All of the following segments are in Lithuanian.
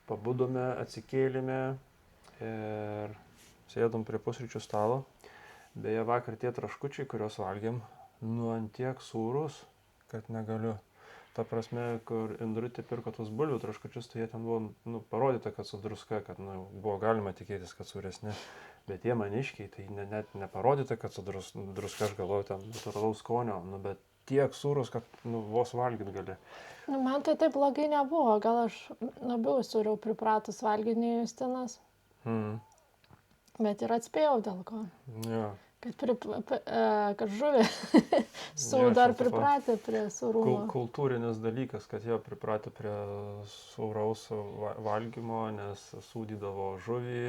pabudome, atsikėlėme ir sėdom prie pusryčių stalo. Beje, vakar tie traškučiai, kuriuos valgėm, ant tiek sūrus, kad negaliu. Ta prasme, kur Indrutė pirko tus bulvių traškučius, tai jie ten buvo parodyta, kad su druska, kad buvo galima tikėtis, kad sūresni. Bet jie maniškiai, tai net neparodyta, kad su druska, aš galvoju, ten natūralaus skonio, bet tiek sūrus, kad vos valgyt gali. Man tai taip blogai nebuvo, gal aš labiau sūriau pripratus valgyti nei Justinas. Bet ir atspėjau dėl ko. Ja. Kad žuvį dar pripratę prie sūrumo. Kultūrinis dalykas, kad jie pripratę prie sūraus valgymo, nes sūdydavo žuvį,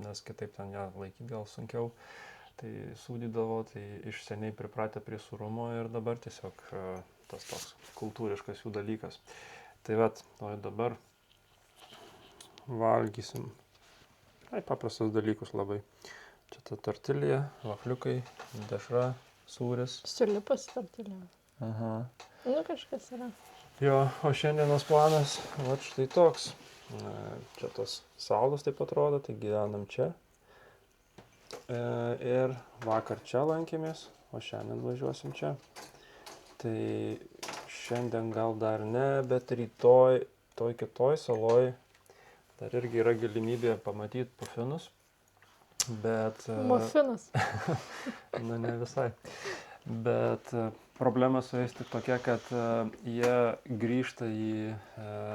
nes kitaip ten ją laikyti gal sunkiau. Tai sūdydavo, tai iš seniai pripratę prie sūrumo ir dabar tiesiog tas toks kultūriškas jų dalykas. Tai vat, dabar valgysim. Tai paprastus dalykus labai. Čia ta tortilija, vafliukai, dešra, sūris. Sulipas tortilija. Aha. Kažkas yra. Jo, o šiandienos planas, štai toks. Čia tos salos taip atrodo, tai gyvenam čia. Ir vakar čia lankėmės, o šiandien važiuosim čia. Tai šiandien gal dar ne, bet rytoj, kitoj saloj, dar irgi yra galimybė pamatyti pufinus. Bet... Mufinas. Ne visai. Bet problema su jais tik tokia, kad jie grįžta į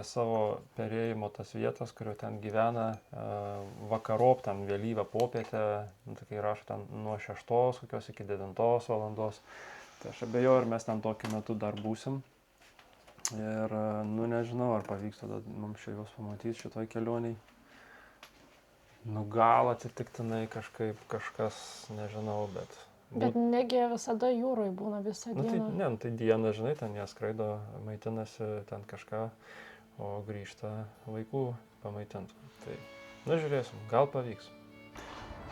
savo perėjimo tas vietas, kurio ten gyvena vakarop, ten vėlyvą popietę, kai rašo ten nuo 6 kokios iki 9 valandos. Tai aš abejoju, ar mes ten tokiu metu dar būsim. Ir nežinau, ar pavyks tada mums čia juos pamatyti šitoj kelioniai. Gal atsitiktinai kažkas, nežinau, bet... Bet negi visada jūroje būna visą dieną. Tai dieną, žinai, ten jie skraido, maitinasi ten kažką, o grįžta vaikų pamaitinti. Tai, žiūrėsim, gal pavyks.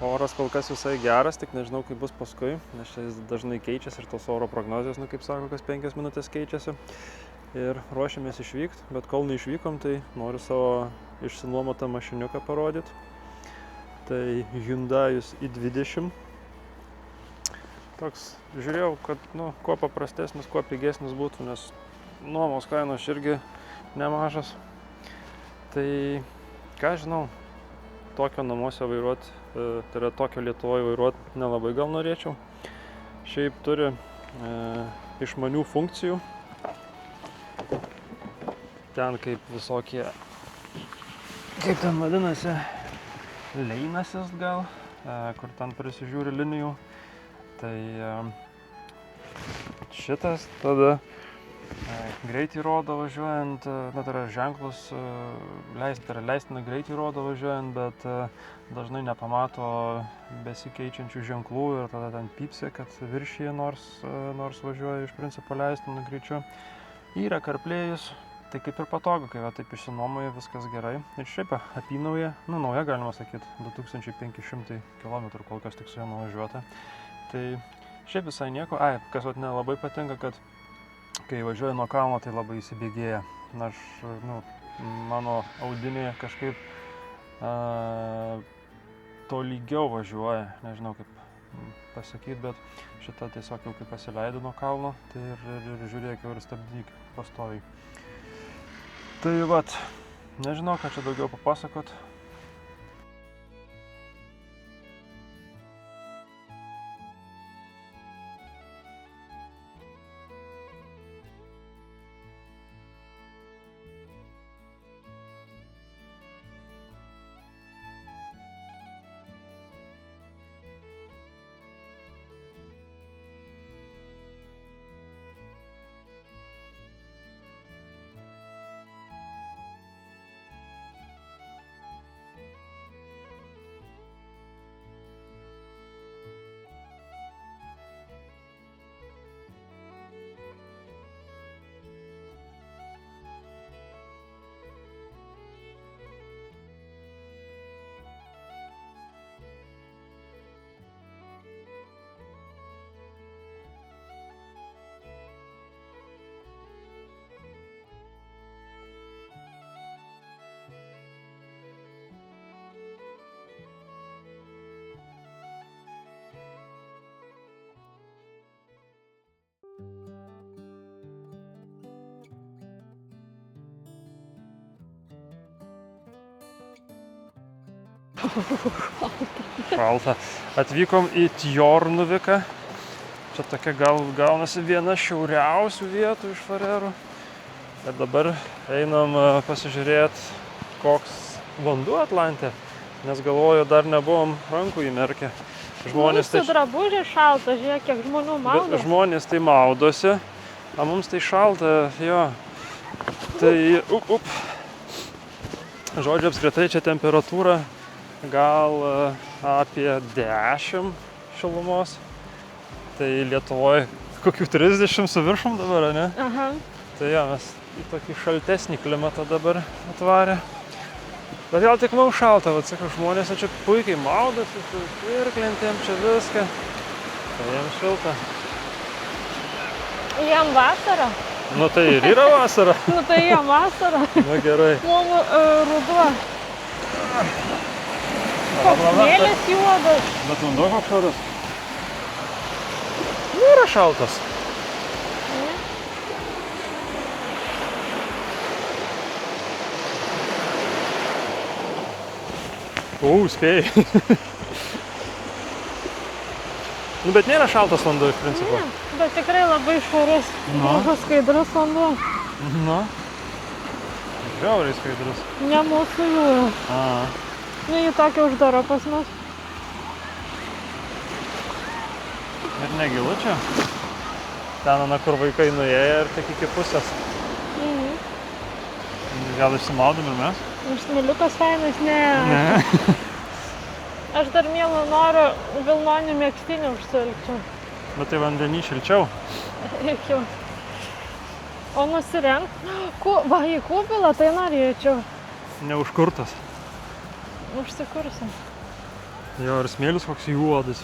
Oras kol kas visai geras, tik nežinau, kaip bus paskui, nes čia jis dažnai keičiasi ir tos oro prognozijos, kaip sako, kas 5 minutės keičiasi. Ir ruošiamės išvykti, bet kol neišvykom, tai noriu savo išsinuomotą mašiniuką parodyti. Tai Hyundai'us i20. Toks, žiūrėjau, kad kuo paprastesnis, kuo pigesnis būtų, nes nuomos kainos irgi nemažas. Tai, ką žinau, tokio namuose vairuoti, tai yra tokio Lietuvoje vairuoti nelabai gal norėčiau. Šiaip turi išmanių funkcijų. Ten kaip visokie, kaip ten vadinasi, leinasis gal, kur ten prisižiūri linijų. Tai šitas tada greitį rodo važiuojant, tai yra ženklus, leistiną greitį rodo važiuojant, bet dažnai nepamato besikeičiančių ženklų ir tada ten pypsė, kad viršyje nors važiuoja iš principo leistinu greičiu. Yra CarPlay'us. Tai kaip ir patogu, kai taip išsinuomoja, viskas gerai. Ir šiaip apynauja, nauja galima sakyti, 2500 km kol kas tik su ja nuvažiuota. Tai šiaip visai nieko. Kas nelabai patinka, kad kai važiuoju nuo kalno, tai labai įsibėgėja. Mano audinė kažkaip tolygiau važiuoja, nežinau kaip pasakyti, bet šitą tiesiog jau kaip pasileido nuo kalno, tai ir žiūrėk jau ir stabdyk pastoviai. Tai vat, nežinau, ką čia daugiau papasakot. Šalta. Atvykom į Tjornuviką. Čia tokia gaunasi viena šiauriausių vietų iš Farerų. Ir dabar einam pasižiūrėti, koks vanduo Atlante, nes galvoju, dar nebuvom rankų įmerkę. Mūsų drabužiai šalta, žiūrėk, kiek žmonių maudosi. Žmonės tai maudosi, o mums tai šalta, jo. Tai, Žodžiu, apskritai čia temperatūra gal apie 10 šilumos. Tai Lietuvoje kokių 30 su viršum dabar, ne? Aha. Tai jo, mes į tokį šaltesnį klimatą dabar atvarė. Bet gal tik mums šalta, vat sakau, žmonės čia puikiai maudosi, su virklentėm čia viską. Tai jiems šilta. Jiem vasara. Nu tai ir yra vasara. Nu tai jiem vasara. Nu gerai. Mum ruduo. Koks smėlis juodas. Bet vanduo koks šaltas. Nu yra šaltas. Spėjai. Nu, bet nėra šaltas vanduo iš principo. Ne, bet tikrai labai švarus. Skaidrus vanduo. Nu. Žiauriai skaidrus. Ne mūsų jūra. Ne į tokią uždarą pas mus. Ir negilu čia. Ten, kur vaikai nuėjo ir tik iki pusės. Gal išsimaudom ir mes? Smiliukas fainas, ne. Aš dar mielą noriu vilnonį megztinį užsivilkčiau. Bet tai vandenį šilčiau. Reikiau. O nusirengt? Va, į kupilą tai norėčiau. Neužkurtas. Užsikursim. Jo, ir smėlis koks juodas.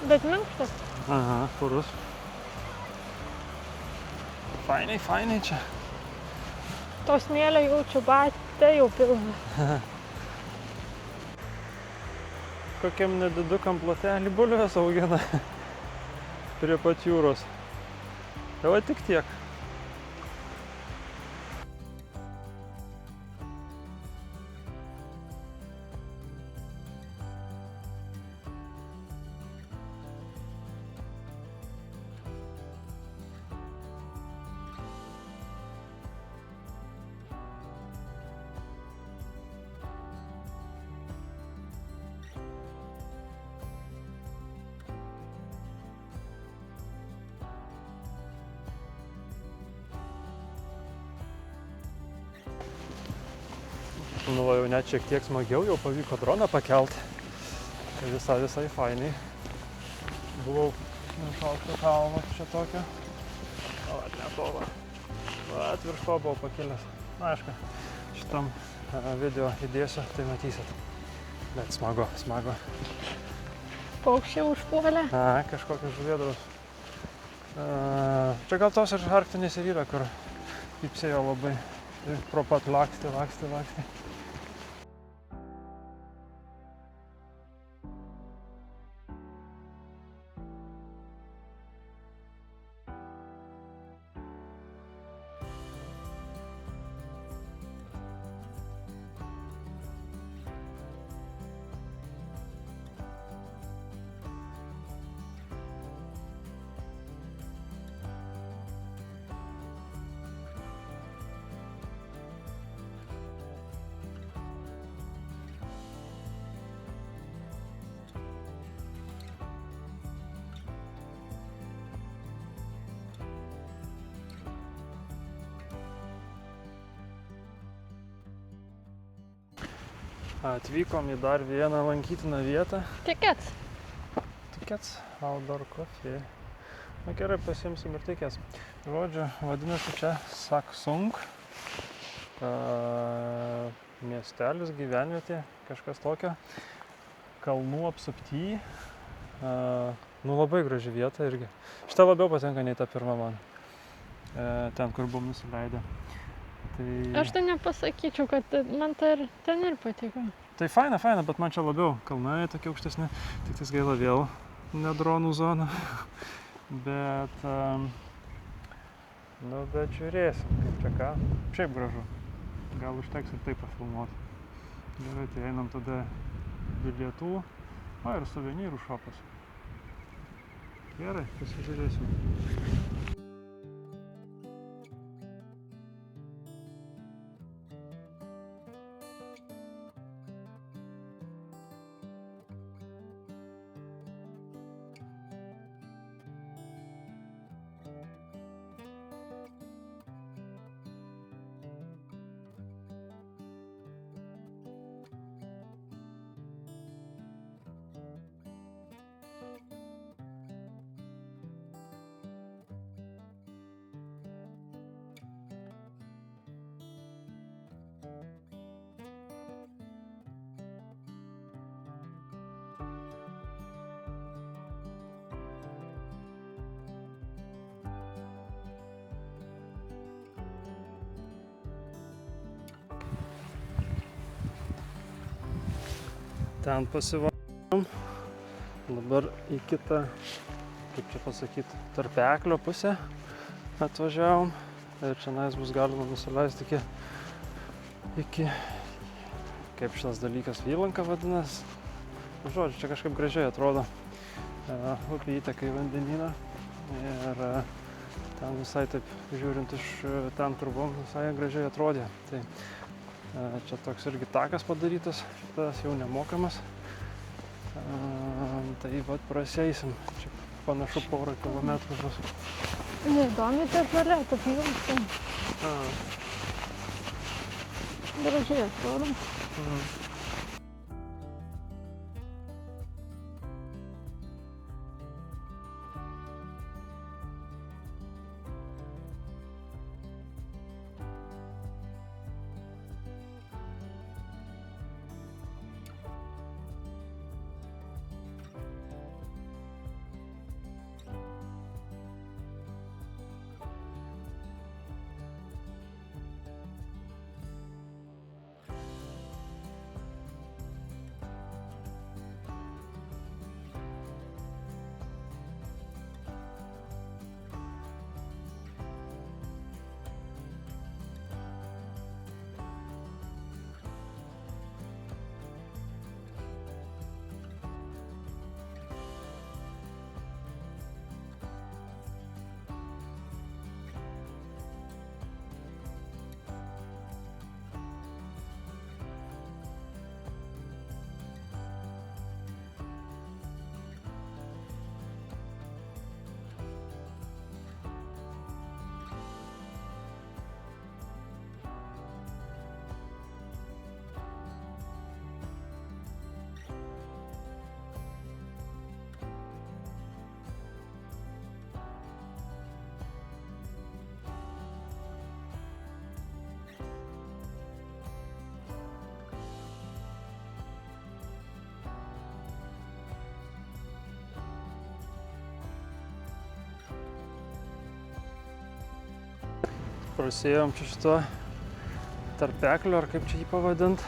Bet minkštas. Aha, purus. Fainai čia. To smėlio jaučiu, batė jau pilna. Kokiam nedidukam plotelį bulves augina prie pat jūros. Tai va tik tiek. Nu, jau net šiek tiek smagiau, jau pavyko droną pakelt. Tai visai fainiai. Buvau iš aukšto kalno čia tokio. O, ne to va. Virš to buvau pakilęs. Na, aišku, šitam video įdėsiu, tai matysit. Bet smagu. Paukščiai užpuolė. Kažkokios žuvėdros. Čia gal tos ir arktinės ir yra, kur pypsėjo labai. Pro pat lakstė. Atvykom į dar vieną lankytiną vietą. Tikets. Outdoor Coffee. Na gerai, pasiimsim ir tikės. Žodžiu, vadinasi čia Saksung. Miestelis, gyvenvietė, kažkas tokio. Kalnų apsupty. Nu labai graži vieta irgi. Šitą labiau patinka nei ta pirma man. Ten, kur buvom nusileidę. Aš tai nepasakyčiau, kad man ten ir patiko. Tai faina, bet man čia labiau kalnai tokie aukštesni, tik tais gaila vėl ne dronų zona. Bet žiūrėsim, kaip čia ką. Šiaip gražu. Gal užteks ir taip pafilmuoti. Gerai, tai einam tada bilietų. Ir suvenyrų šopas. Gerai, pasižiūrėsim. Ten pasivažiavom, dabar į kitą, kaip čia pasakyti, tarpeklio pusę atvažiavom ir čia bus galima nusileisti iki, kaip šitas dalykas, Vylanka vadinasi. Žodžiu, čia kažkaip gražiai atrodo, upė įteka į vandenyną ir ten visai taip, žiūrint iš ten, kur buvom, visai gražiai atrodė. Tai čia toks irgi takas padarytas, šitas jau nemokamas. Tai vat prasieisim, čia panašu porą kilometrų bus. Neįdomi ta žalia, ta Vylanka. Gražiai atrodo. Prasėjom čia šito tarpeklio, ar kaip čia jį pavadint.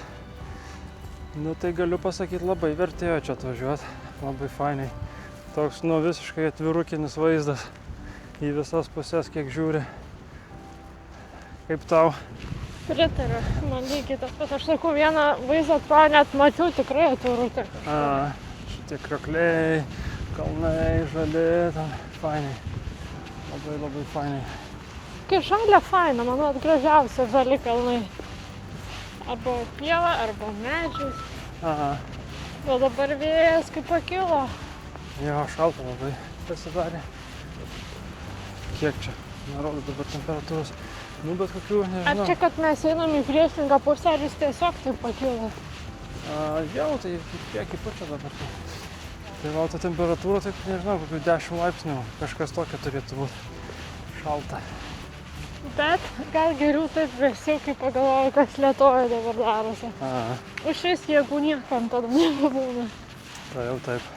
Nu tai galiu pasakyti, labai vertėjo čia atvažiuoti, labai fainiai. Toks, nu, visiškai atvirukinis vaizdas į visas pusės, kiek žiūri. Kaip tau? Pritariu, man lygiai tas pats. Aš sakau, vieną vaizdą atrodo net mačiau tikrai atvirutę. Šitie kriokliai, kalnai, žali, ten fainiai. Labai fainiai. Kai žalia faina, manau, gražiausia žali kalnai. Arba pieva, arba medžiais. Bet dabar vėjas kaip pakilo. Jo, šalta labai pasidarė. Kiek čia? Nerodo dabar temperatūros. Nu, bet kokių, nežinau. Ar čia, kad mes einam į priešingą pusę, ar jis tiesiog taip pakilo? Jau, tai kiek į pučia dabar. Tai va, ta temperatūra, taip nežinau, kokių 10 laipsnių. Kažkas tokio turėtų būti. Šalta. Bet gal geriau taip vėsiau, kai pagalvoju, kas Lietuvoje dabar darosi. Už vis jėgų niekam tada nebūna. Tai jau taip.